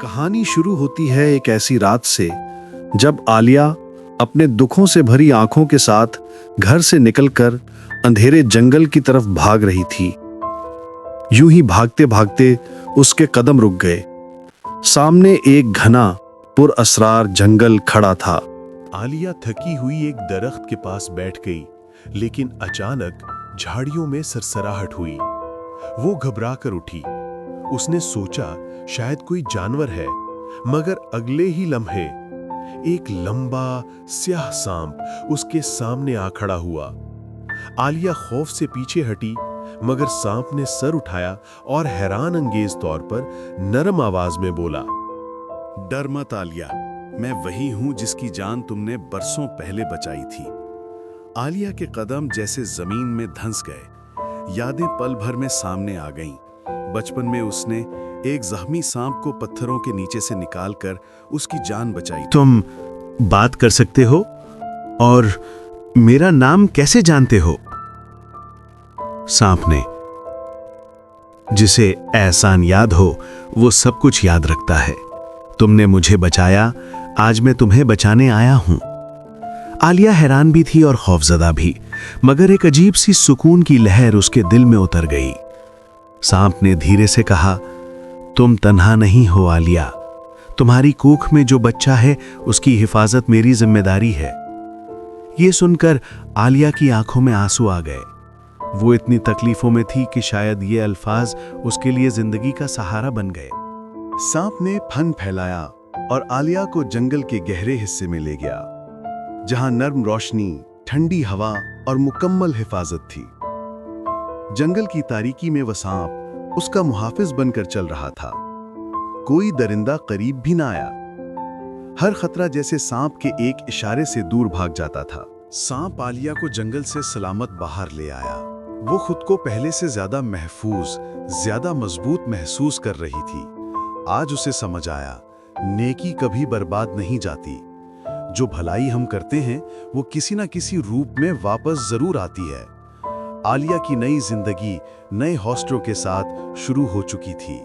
कहानी शुरू होती है एक ऐसी रात से जब आलिया अपने दुखों से भरी आंखों के साथ घर से निकलकर अंधेरे जंगल की तरफ भाग रही थी। यूं ही भागते भागते उसके कदम रुक गए। सामने एक घना पुरअसरार जंगल खड़ा था। आलिया थकी हुई एक दरख्त के पास बैठ गई, लेकिन अचानक झाड़ियों में सरसराहट हुई। वो घबरा कर उठी। उसने सोचा शायद कोई जानवर है, मगर अगले ही लम्हे एक लंबा स्याह सांप उसके सामने आ खड़ा हुआ। आलिया खौफ से पीछे हटी, मगर सांप ने सर उठाया और हैरान अंगेज तौर पर नरम आवाज में बोला, डर मत आलिया, मैं वही हूं जिसकी जान तुमने बरसों पहले बचाई थी। आलिया के कदम जैसे जमीन में धंस गए। यादें पल भर में सामने आ गईं। बचपन में उसने एक जख्मी सांप को पत्थरों के नीचे से निकालकर उसकी जान बचाई। तुम बात कर सकते हो और मेरा नाम कैसे जानते हो? सांप ने, जिसे एहसान याद हो वो सब कुछ याद रखता है। तुमने मुझे बचाया, आज मैं तुम्हें बचाने आया हूं। आलिया हैरान भी थी और खौफजदा भी, मगर एक अजीब सी सुकून की लहर उसके दिल में उतर गई। सांप ने धीरे से कहा, तुम तन्हा नहीं हो आलिया, तुम्हारी कोख में जो बच्चा है उसकी हिफाजत मेरी जिम्मेदारी है। ये सुनकर आलिया की आंखों में आंसू आ गए। वो इतनी तकलीफों में थी कि शायद ये अल्फाज उसके लिए जिंदगी का सहारा बन गए। सांप ने फन फैलाया और आलिया को जंगल के गहरे हिस्से में ले गया, जहां नर्म रोशनी, ठंडी हवा और मुकम्मल हिफाजत थी। जंगल की तारीकी में वह सांप उसका मुहाफिज बनकर चल रहा था। कोई दरिंदा करीब भी ना आया। हर खतरा जैसे सांप के एक इशारे से दूर भाग जाता था। सांप आलिया को जंगल से सलामत बाहर ले आया। वो खुद को पहले से ज्यादा महफूज, ज्यादा मजबूत महसूस कर रही थी। आज उसे समझ आया, नेकी कभी बर्बाद नहीं जाती। जो भलाई हम करते हैं वो किसी ना किसी रूप में वापस जरूर आती है। आलिया की नई जिंदगी नए हौसलों के साथ शुरू हो चुकी थी।